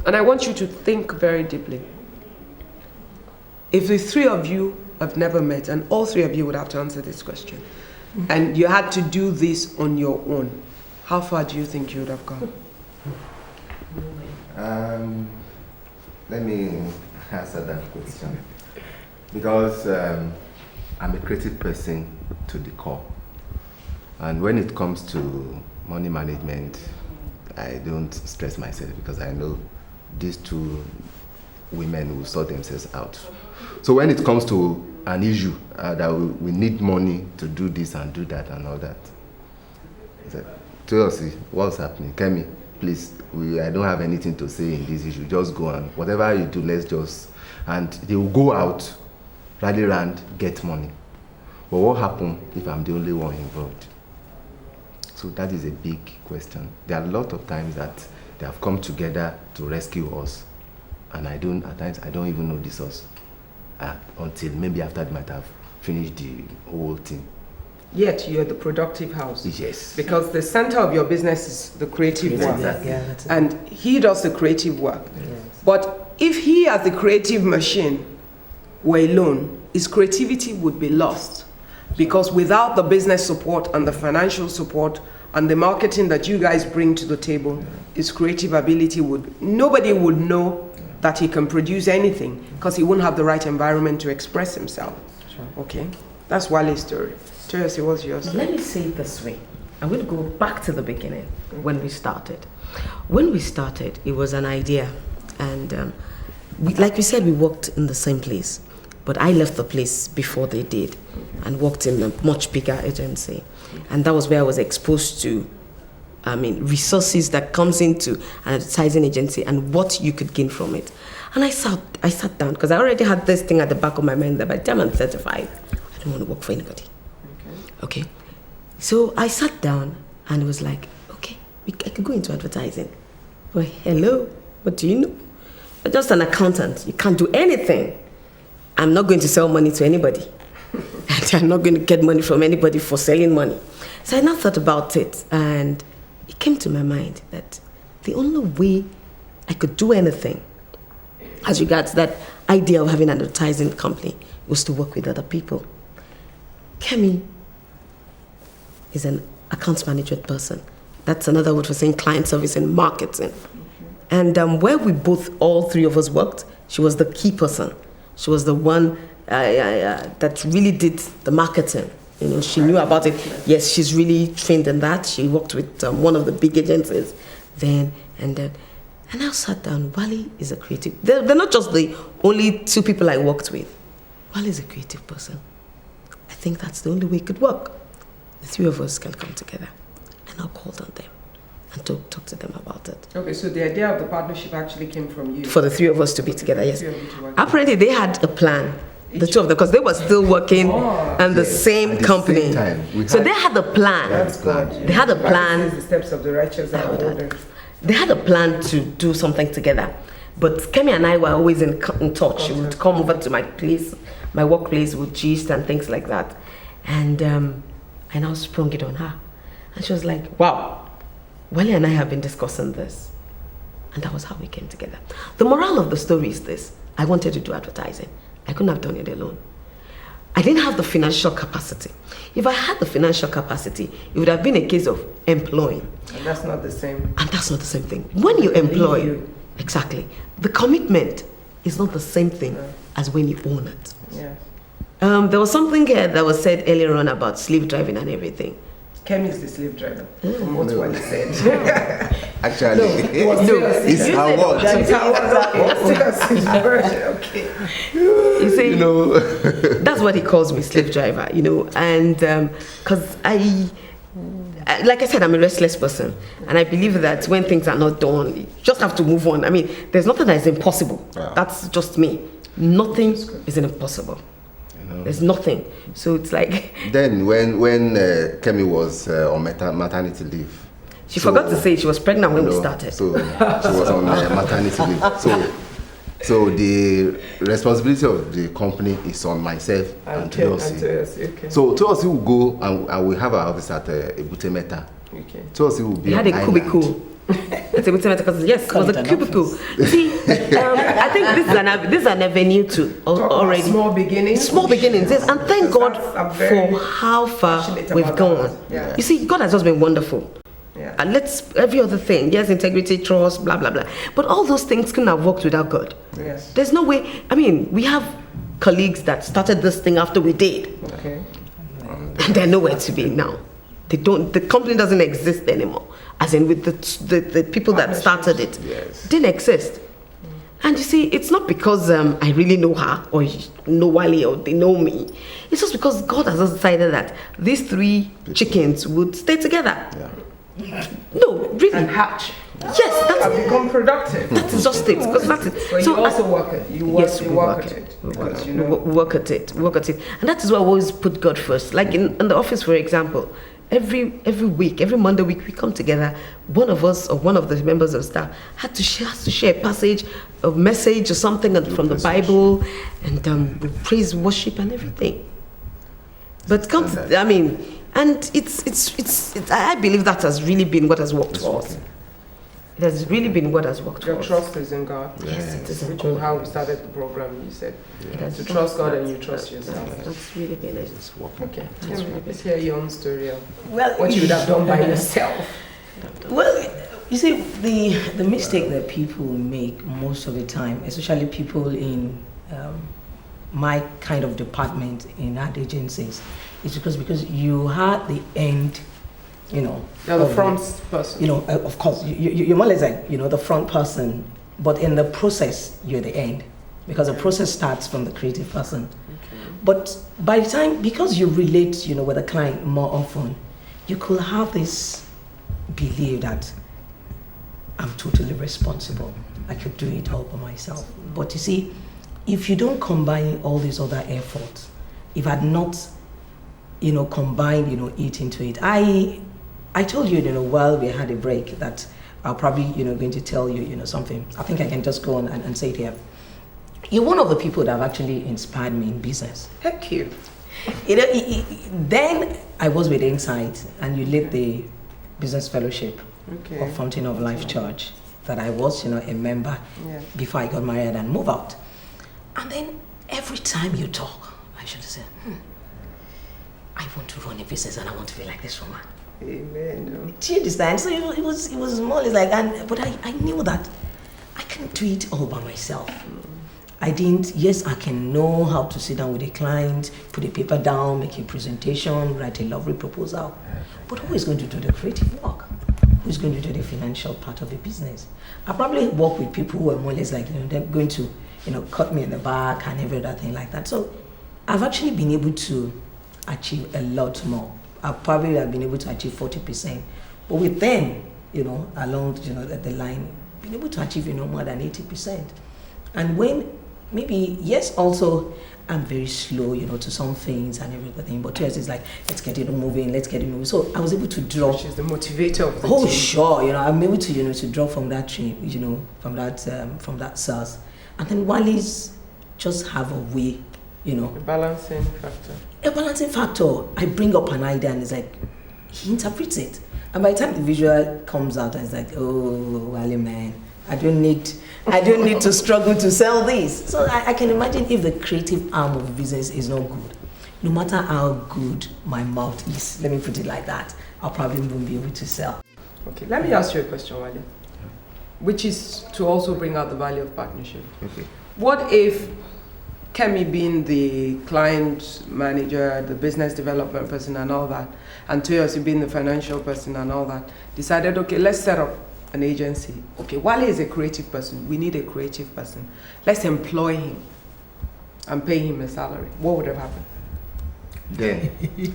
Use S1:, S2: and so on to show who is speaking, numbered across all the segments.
S1: And I want you to think very deeply. If the three of you have never met, and all three of you would have to answer this question, and you had to do this on your own, how far do you think you would have gone?
S2: Let me answer that question. Because I'm a creative person to the core. And when it comes to money management, I don't stress myself because I know these two women will sort themselves out. So when it comes to an issue that we need money to do this and do that and all that, I said, tell us what's happening. Kemi, please, I don't have anything to say in this issue. Just go on. Whatever you do, let's just... And they will go out, rally around, get money. But what happens if I'm the only one involved? So that is a big question. There are a lot of times that they have come together to rescue us, and at times I don't even know the source until maybe after they might have finished the whole thing.
S1: Yet you're the productive house.
S2: Yes.
S1: Because the center of your business is the creative work.
S2: Exactly.
S3: Yeah,
S1: And he does the creative work.
S3: Yes.
S1: But if he as the creative machine were alone, his creativity would be lost. Because without the business support and the financial support and the marketing that you guys bring to the table, his creative ability nobody would know that he can produce anything because he wouldn't have the right environment to express himself.
S3: Sure.
S1: Okay? That's Wale's story. Tracy, what's yours?
S3: Let me say it this way. I'm going to go back to the beginning when we started. When we started, it was an idea. And like we said, we worked in the same place. But I left the place before they did and worked in a much bigger agency. And that was where I was exposed to, resources that comes into an advertising agency and what you could gain from it. And I sat down because I already had this thing at the back of my mind that by the time I'm 35, I don't want to work for anybody. Okay. So I sat down and it was like, okay, I could go into advertising. Well, hello, what do you know? You're just an accountant. You can't do anything. I'm not going to sell money to anybody. And I'm not going to get money from anybody for selling money. So I now thought about it, and it came to my mind that the only way I could do anything as regards that idea of having an advertising company was to work with other people. Kemi is an account management person. That's another word for saying client service and marketing. And where all three of us worked, she was the key person. She was the one that really did the marketing. You know, she knew about it. Yes, she's really trained in that. She worked with one of the big agencies then. And I sat down. Wale is a creative. They're not just the only two people I worked with. Wale is a creative person. I think that's the only way it could work. The three of us can come together. And I called on them and talk to them about it.
S1: Okay, so the idea of the partnership actually came from you.
S3: For the three of us to be together, yes. Apparently, they had a plan, the two of them, because they were still working in the same company. So they had a plan.
S1: That's good.
S3: They had a plan.
S1: The steps of the righteous are ordered.
S3: They had a plan to do something together. But Kemi and I were always in touch. She would come over to my place, my workplace, with gist and things like that. And I now sprung it on her. And she was like, wow. Wale and I have been discussing this. And that was how we came together. The moral of the story is this. I wanted to do advertising. I couldn't have done it alone. I didn't have the financial capacity. If I had the financial capacity, it would have been a case of employing.
S1: And that's not the same.
S3: And that's not the same thing. When you employ, exactly, the commitment is not the same thing as when you own it.
S1: Yeah.
S3: There was something here that was said earlier on about slave driving and everything.
S1: Kemi is the slave driver, from what Wale said.
S2: Actually,
S1: it's
S2: her word.
S1: Okay.
S3: You see, that's what he calls me, slave driver, you know, and because like I said, I'm a restless person, and I believe that when things are not done, you just have to move on. I mean, there's nothing that is impossible.
S2: Wow.
S3: That's just me. Nothing is impossible. There's nothing. So it's like...
S2: Then when Kemi was on maternity leave...
S3: She forgot to say she was pregnant when we started.
S2: So she was on maternity leave. So the responsibility of the company is on myself and Toyosi.
S1: Okay.
S2: So Toyosi will go and we have our office at Ebute Metta.
S1: Okay.
S2: Toyosi will be
S3: We had
S2: on
S3: a
S2: island.
S3: cubicle. It's because yes, it
S4: Call
S3: was
S4: it
S3: a
S4: an
S3: cubicle. See, I think this is an avenue to
S1: Talk about
S3: already
S1: small beginnings.
S3: small beginnings. Yes, and thank
S1: Because
S3: God
S1: I'm very
S3: for how far
S1: passionate
S3: we've
S1: about
S3: gone.
S1: that. Yeah.
S3: You see, God has just been wonderful.
S1: Yeah.
S3: And let's every other thing, yes, integrity, trust, blah blah blah. But all those things couldn't have worked without God.
S1: Yes.
S3: There's no way. I mean, we have colleagues that started this thing after we did,
S1: Okay.
S3: and they're nowhere to be now. They don't. The company doesn't exist anymore. As in, with the people that started it,
S2: Yes.
S3: didn't exist. And you see, it's not because I really know her or know Wally or they know me. It's just because God has just decided that these three chickens would stay together.
S2: Yeah.
S3: No, really.
S1: And hatch.
S3: Yes,
S1: Have
S3: that's
S1: become productive.
S3: that's just it. Because that's it.
S1: But you also work at you work,
S3: yes,
S1: you
S3: we
S1: work
S3: work
S1: at
S3: it.
S1: it.
S3: We
S1: Because,
S3: work,
S1: you know,
S3: we work at it. We work at it. And that is why I always put God first. Like in the office, for example, every week, every Monday week, we come together. One of us or one of the members of staff has to share a passage, a message or something from the Bible, and we praise, worship, and everything. But come to, I mean, and it's I believe that has really been what has worked for us. It has really been what has worked for
S1: your
S3: us.
S1: trust is in God.
S3: Yes, it is in
S1: Which was
S3: God.
S1: how we started the program. You said
S3: It has
S1: to
S3: been-
S1: trust God and you trust yourself.
S3: That's really been it.
S2: It's working.
S1: Okay. Let's hear your own story of
S4: Well,
S1: what you would have done by yourself.
S4: Well, you see, the mistake that people make most of the time, especially people in my kind of department in ad agencies, is because you had the end, you know.
S1: You're the
S4: of
S1: front person.
S4: You know, of course, you're more or less like, you know, the front person, but in the process, you're the end. Because the process starts from the creative person. But by the time, because you relate, you know, with a client more often, you could have this belief that I'm totally responsible. I could do it all by myself. But you see, if you don't combine all these other efforts, if I had not, you know, combined, you know, it into it, I told you, you know, while we had a break that I'll probably, you know, going to tell you, you know, something. I think I can just go on and say it here. You're one of the people that have actually inspired me in business.
S1: Heck you.
S4: You know, then I was with Insight, and you led the business fellowship
S1: Okay.
S4: of Fountain of Life Church that I was, you know, a member
S1: Yeah.
S4: before I got married and moved out. And then every time you talk, I should say, I want to run a business and I want to be like this woman.
S1: Amen.
S4: Do you understand? So it was more or less like, but I knew that I can't do it all by myself. I didn't, yes, I can know how to sit down with a client, put a paper down, make a presentation, write a lovely proposal. But who is going to do the creative work? Who's going to do the financial part of the business? I probably work with people who are more or less like, you know, they're going to, you know, cut me in the back and every other thing like that. So I've actually been able to achieve a lot more. I probably have been able to achieve 40%. But with them, you know, along, you know, the line, been able to achieve, you know, more than 80%. And when maybe, yes, also, I'm very slow, you know, to some things and everything, but yes, it's like, let's get it moving, let's get it moving. So I was able to draw.
S1: Which is the motivator of the
S4: Oh,
S1: team.
S4: sure, you know, I'm able to, you know, to draw from that tree, you know, from that source. And then Wally's just have a way, you know,
S1: The balancing factor.
S4: a balancing factor. I bring up an idea and it's like, he interprets it. And by the time the visual comes out, it's like, oh, Wally, man, I don't need to struggle to sell this. So I can imagine if the creative arm of the business is not good, no matter how good my mouth is, let me put it like that, I'll probably won't be able to sell.
S1: Okay, let me ask you a question, Wally, which is to also bring out the value of partnership.
S2: Okay.
S1: What if Kemi being the client manager, the business development person and all that, and Toyosi being the financial person and all that, decided, okay, let's set up an agency. Okay, Wally is a creative person. We need a creative person. Let's employ him and pay him a salary. What would have happened?
S2: Then,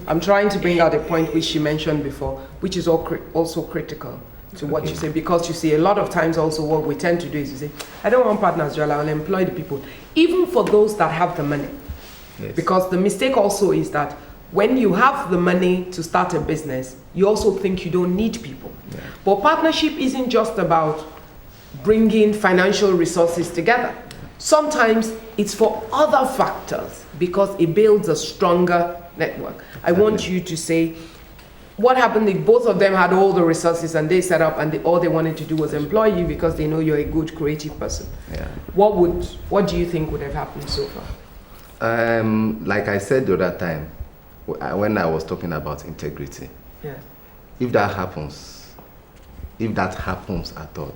S1: I'm trying to bring out a point which she mentioned before, which is also critical to what you say, because you see a lot of times also what we tend to do is you say, I don't want partners, Jola, I'll employ the people, even for those that have the money.
S2: yes.
S1: Because the mistake also is that when you have the money to start a business, you also think you don't need people.
S2: Yeah.
S1: But partnership isn't just about bringing financial resources together. Sometimes it's for other factors because it builds a stronger network. I want you to say, what happened if both of them had all the resources and they set up and all they wanted to do was employ you because they know you're a good creative person?
S2: Yeah.
S1: What do you think would have happened so far?
S2: Like I said the other time, when I was talking about integrity,
S1: Yeah.
S2: if that happens at all,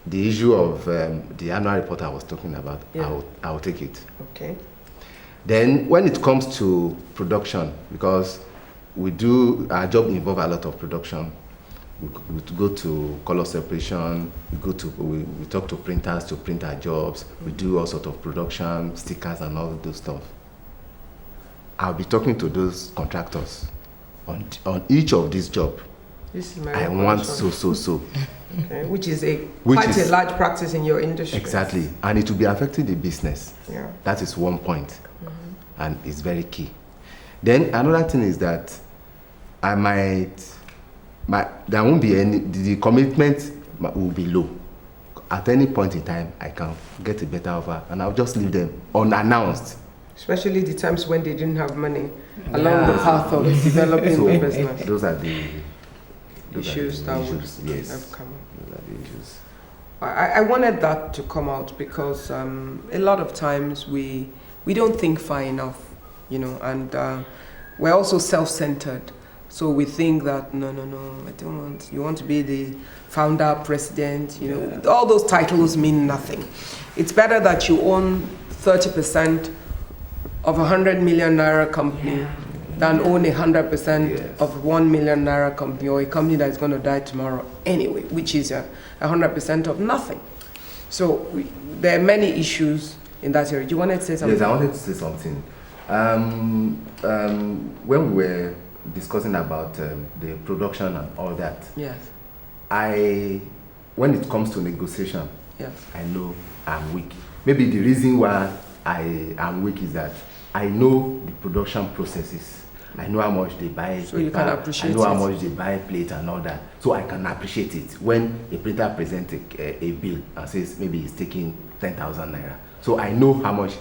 S2: the issue of the annual report I was talking about,
S1: Yeah.
S2: I will take it.
S1: Okay.
S2: Then when it comes to production, because our job involves a lot of production. We go to color separation, we talk to printers to print our jobs, we do all sort of production, stickers and all those stuff. I'll be talking to those contractors on each of these jobs.
S1: This is my
S2: I
S1: own
S2: want
S1: question.
S2: so.
S1: Okay. Which is quite a large practice in your industry.
S2: Exactly. And it will be affecting the business.
S1: Yeah.
S2: That is one point. And it's very key. Then another thing is that there won't be the commitment will be low. At any point in time, I can get a better offer and I'll just leave them unannounced.
S1: Especially the times when they didn't have money along the path of developing the business.
S2: Those are the
S1: Issues that would
S2: yes.
S1: have come up.
S2: Those are the issues.
S1: I wanted that to come out because a lot of times we don't think far enough, and we're also self-centered. So we think that, no, I don't want, you want to be the founder, president, all those titles mean nothing. It's better that you own 30% of a 100 million naira company than own 100% of 1 million naira company or a company that's going to die tomorrow anyway, which is 100% of nothing. So there are many issues in that area. Do you want to say something?
S2: Yes, I wanted to say something. When we were discussing about the production and all that,
S1: Yes.
S2: when it comes to negotiation,
S1: Yes.
S2: I know I'm weak. Maybe the reason why I am weak is that I know the production processes. I know how much they buy
S1: So you can appreciate
S2: I know how
S1: it.
S2: much they buy plate and all that. So I can appreciate it. When a printer presents a bill and says maybe he's taking 10,000 naira. So I know how much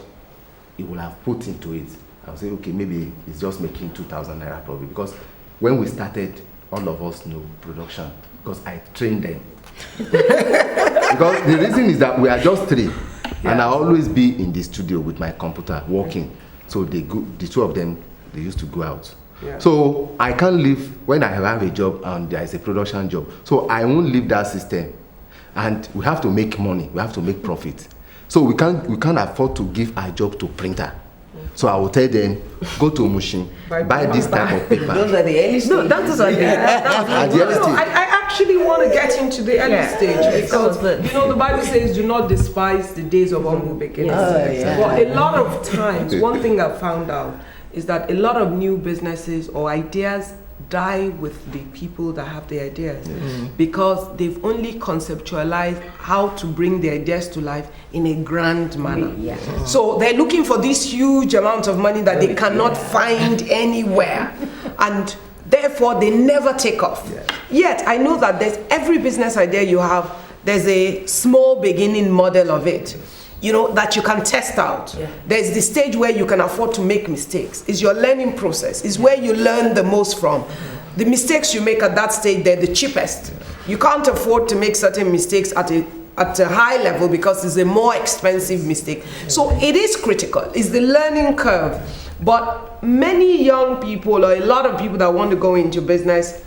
S2: he will have put into it. I'll say, okay, maybe it's just making 2,000 naira probably. Because when we started, all of us know production because I trained them. Because the reason is that we are just three. And I'll always be in the studio with my computer working. So the two of them, they used to go out.
S1: Yeah.
S2: So I can't leave when I have a job and there is a production job. So I won't leave that system. And we have to make money. We have to make profit. So we can't afford to give our job to printer. So I will tell them, go to Mushin, buy this type of paper.
S4: Those are the early stages.
S3: No, that was
S2: At the early
S1: No,
S2: stage.
S1: I actually want to get into the early stage because
S3: That was
S1: the Bible says, "Do not despise the days of humble beginnings."
S4: yeah.
S1: But a lot of times, one thing I've found out is that a lot of new businesses or ideas die with the people that have the ideas because they've only conceptualized how to bring the ideas to life in a grand manner.
S3: Yeah.
S1: So they're looking for this huge amount of money that they cannot find anywhere. And therefore, they never take off. Yet, I know that there's every business idea you have, there's a small beginning model of it, that you can test out. There's the stage where you can afford to make mistakes. It's your learning process. It's where you learn the most from. The mistakes you make at that stage, they're the cheapest. You can't afford to make certain mistakes at a high level because it's a more expensive mistake. So it is critical. It's the learning curve. But many young people or a lot of people that want to go into business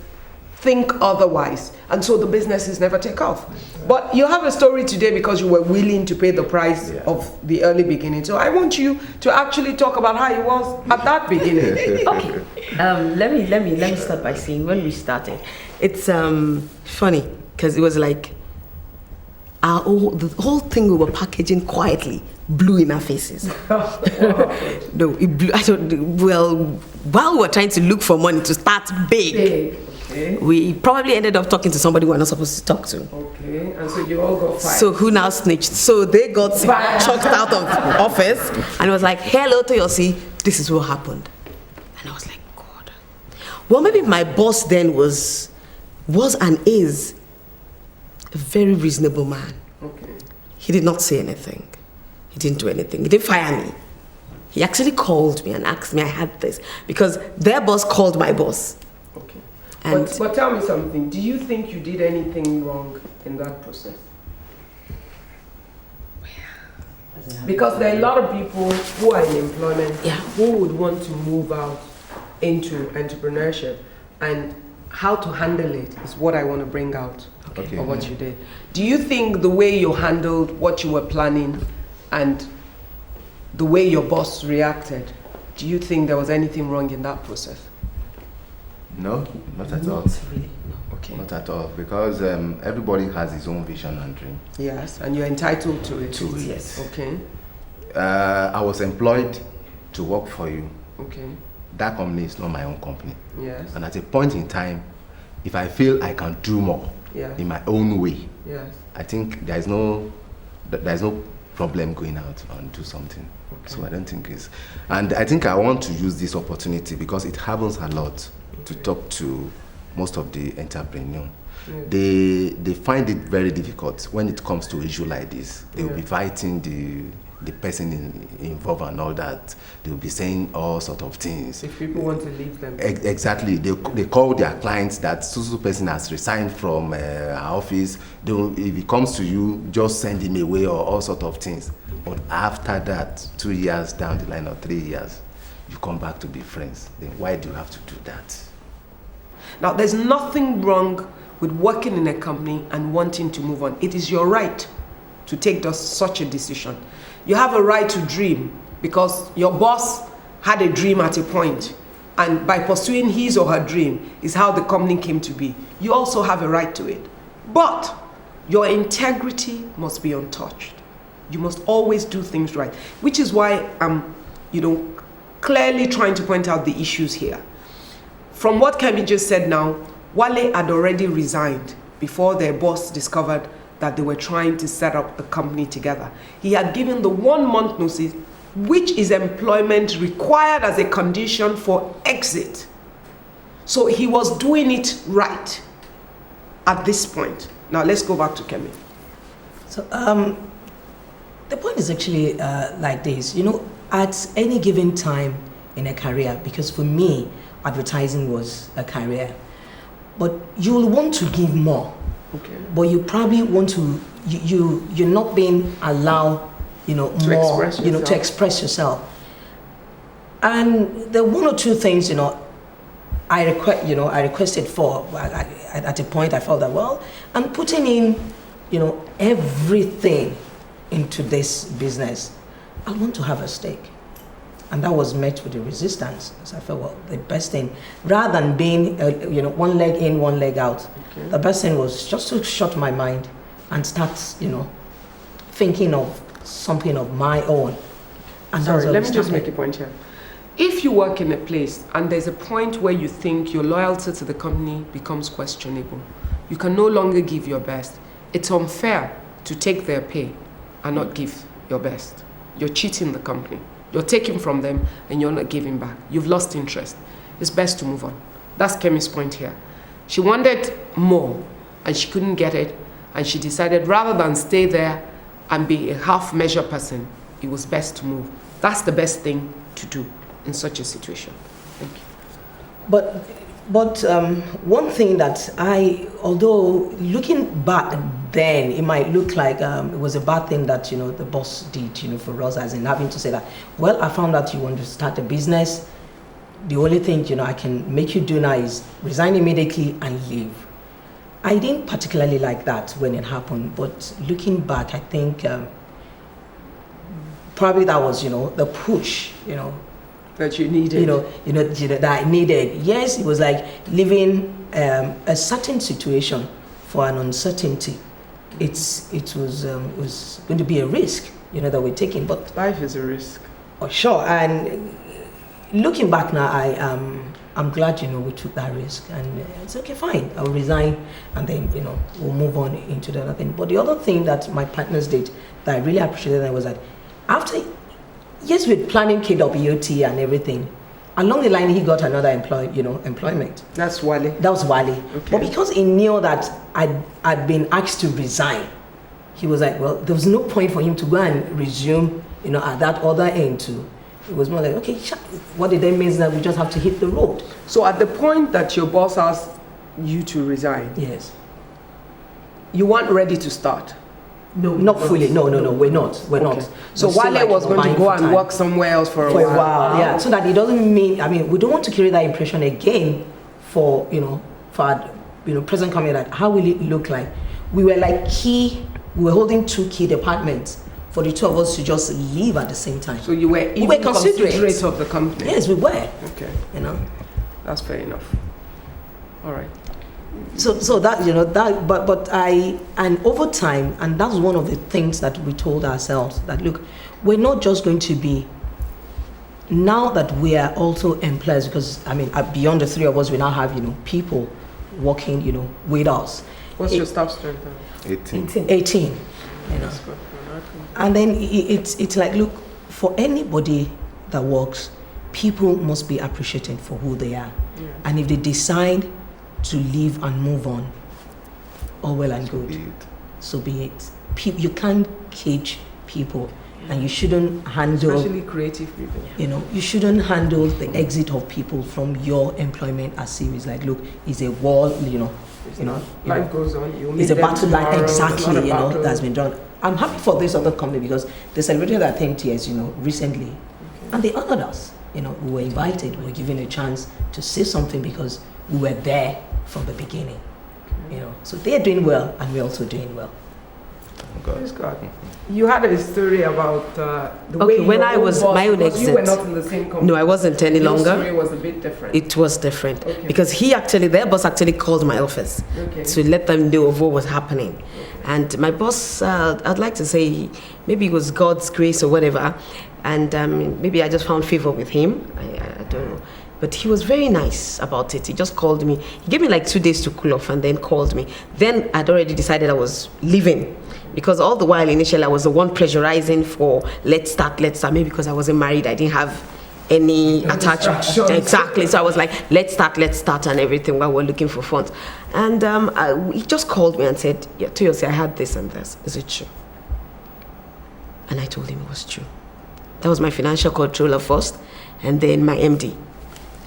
S1: think otherwise. And so the businesses never take off. But you have a story today because you were willing to pay the price of the early beginning. So I want you to actually talk about how it was at that beginning.
S3: Okay. Let me start by saying when we started, it's funny because it was like the whole thing we were packaging quietly blew in our faces. No, it blew. While we were trying to look for money to start big. Okay. We probably ended up talking to somebody we were not supposed to talk to.
S1: Okay, and so you all got fired.
S3: So who now snitched? So they got chucked out of office and it was like, hello Toyosi, this is what happened. And I was like, God. Well, maybe my boss then was and is a very reasonable man.
S1: Okay.
S3: He did not say anything. He didn't do anything. He didn't fire me. He actually called me and asked me I had this because their boss called my boss.
S1: Okay.
S3: And
S1: But tell me something. Do you think you did anything wrong in that process? Because there are a lot of people who are in employment who would want to move out into entrepreneurship, and how to handle it is what I want to bring out
S2: Okay.
S1: of what you did. Do you think the way you handled what you were planning and the way your boss reacted, do you think there was anything wrong in that process?
S2: No, not at all.
S1: Okay.
S2: Not at all, because everybody has his own vision and dream.
S1: Yes, and you're entitled to it.
S2: To it.
S3: yes.
S1: Okay.
S2: I was employed to work for you.
S1: Okay.
S2: That company is not my own company.
S1: Yes.
S2: And at a point in time, if I feel I can do more
S1: Yeah.
S2: in my own way,
S1: Yes.
S2: I think there's no problem going out and do something.
S1: Okay.
S2: So I don't think it's, and I think I want to use this opportunity because it happens a lot to talk to most of the entrepreneurs.
S1: Yeah.
S2: They find it very difficult when it comes to issue like this. They will be fighting the person involved and all that. They will be saying all sort of things.
S1: If people want to leave them.
S2: Exactly. They call their clients that so person has resigned from our office. If he comes to you, just send him away or all sort of things. But after that, 2 years down the line or 3 years, you come back to be friends. Then why do you have to do that?
S1: Now, there's nothing wrong with working in a company and wanting to move on. It is your right to take such a decision. You have a right to dream because your boss had a dream at a point, and by pursuing his or her dream is how the company came to be. You also have a right to it. But your integrity must be untouched. You must always do things right, which is why I'm, clearly trying to point out the issues here. From what Kemi just said now, Wale had already resigned before their boss discovered that they were trying to set up the company together. He had given the 1 month notice, which is employment required as a condition for exit. So he was doing it right at this point. Now let's go back to Kemi.
S4: So the point is actually like this. At any given time in a career, because for me, advertising was a career, but you'll want to give more.
S1: Okay.
S4: But you probably want to, you're not being allowed, more,
S1: express
S4: to
S1: yourself.
S4: express yourself. And there are one or two things, I requested for. At a point, I felt that, well, I'm putting in, everything into this business. I want to have a stake. And that was met with a resistance. So I felt, well, the best thing, rather than being, one leg in, one leg out, the best thing was just to shut my mind and start, thinking of something of my own. And
S1: Sorry, let me
S4: that's
S1: just make a point here. If you work in a place and there's a point where you think your loyalty to the company becomes questionable, you can no longer give your best. It's unfair to take their pay and not give your best. You're cheating the company. You're taking from them and you're not giving back. You've lost interest. It's best to move on. That's Kemi's point here. She wanted more and she couldn't get it, and she decided rather than stay there and be a half-measure person, it was best to move. That's the best thing to do in such a situation. Thank you.
S4: But one thing that although looking back then, it might look like it was a bad thing that, the boss did, for us, as in having to say that, well, I found out you want to start a business. The only thing, I can make you do now is resign immediately and leave. I didn't particularly like that when it happened, but looking back, I think probably that was, the push,
S1: That you needed.
S4: that I needed. Yes, it was like leaving a certain situation for an uncertainty. It was going to be a risk, that we're taking. But
S1: Life is a risk.
S4: oh, sure. And looking back now, I'm glad we took that risk, and it's okay, fine. I'll resign, and then we'll move on into the other thing. But the other thing that my partners did that I really appreciated was that after. Yes, with planning KWOT and everything, along the line he got another employment.
S1: That's Wale.
S4: That was Wale.
S1: Okay.
S4: But because he knew that I'd been asked to resign, he was like, well, there was no point for him to go and resume, at that other end to It was more like, okay, what it then means that we just have to hit the road.
S1: So at the point that your boss asked you to resign,
S4: Yes.
S1: you weren't ready to start.
S4: No, not fully. No, we're not. We're not.
S1: So
S4: We're still
S1: Wale was going to
S4: buying
S1: go
S4: for
S1: and
S4: time.
S1: work somewhere else for a
S4: For a
S1: while.
S4: while, yeah. So that it doesn't mean, I mean, we don't want to carry that impression again for, for our, present company, that how will it look like? We were like we were holding 2 key departments for the 2 of us to just leave at the same time.
S1: So you were even
S4: were considerate.
S1: considerate of the company.
S4: Yes, we were,
S1: Okay, that's fair enough. All right.
S4: So that, that, but and over time, and that's one of the things that we told ourselves, that look, we're not just going to be, now that we are also employers, because I mean, beyond the 3 of us, we now have, people working, with us.
S1: What's your staff strength?
S2: 18.
S4: 18,
S1: That's good.
S4: And then it's like, look, for anybody that works, people must be appreciated for who they are.
S1: Yeah.
S4: And if they decide to leave and move on, all well and good. So be it. You can't cage people, and you shouldn't handle,
S1: Especially creative people.
S4: you shouldn't handle the exit of people from your employment as serious. Like, look, it's a wall,
S1: Life goes on. You
S4: it's a
S1: meet them
S4: battle line,
S1: tomorrow. It's not
S4: exactly,
S1: a battle.
S4: that's been done. I'm happy for this other company because they celebrated their 10th years, recently, and they honored us. We were invited, we were given a chance to say something because we were there from the beginning. So they're doing well, and we're also doing well.
S1: Praise God. You had a story about the way
S3: Okay, when
S1: your
S3: I
S1: own
S3: was
S1: boss,
S3: my own
S1: because you were
S3: exit.
S1: not in the same company.
S3: No, I wasn't any
S1: Your
S3: longer.
S1: story was a bit different.
S3: It was different
S1: Okay.
S3: because their boss actually called my office
S1: Okay.
S3: to let them know of what was happening. And my boss, I'd like to say, maybe it was God's grace or whatever, and maybe I just found favor with him. I don't know. But he was very nice about it. He just called me. He gave me like 2 days to cool off and then called me. Then I'd already decided I was leaving. Because all the while initially I was the one pressurizing for let's start. Maybe because I wasn't married, I didn't have any attachment.
S1: distractions.
S3: Exactly. So I was like, let's start and everything while we're looking for funds. And he just called me and said, yeah, Toyosi, I had this and this. Is it true? And I told him it was true. That was my financial controller first, and then my MD.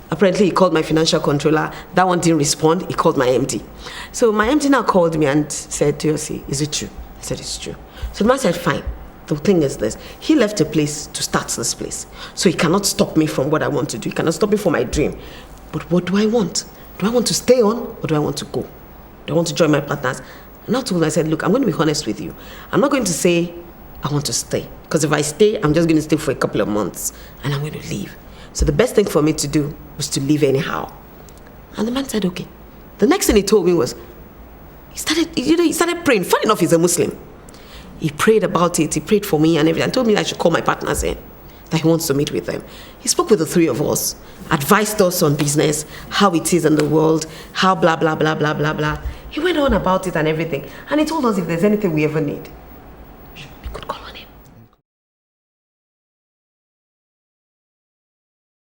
S3: Apparently, he called my financial controller. That one didn't respond. He called my MD. So my MD now called me and said, Toyosi, is it true? I said, it's true. So the man said, fine. The thing is this. He left a place to start this place. So he cannot stop me from what I want to do. He cannot stop me from my dream. But what do I want? Do I want to stay on or do I want to go? Do I want to join my partners? And I told him, I said, look, I'm going to be honest with you. I'm not going to say I want to stay. Because if I stay, I'm just going to stay for a couple of months and I'm going to leave. So the best thing for me to do was to leave anyhow. And the man said, okay. The next thing he told me was, he started praying. Funny enough, he's a Muslim. He prayed about it. He prayed for me and everything. And told me I should call my partners in, that he wants to meet with them. He spoke with the 3 of us, advised us on business, how it is in the world, how blah, blah, blah, blah, blah, blah. He went on about it and everything. And he told us if there's anything we ever need,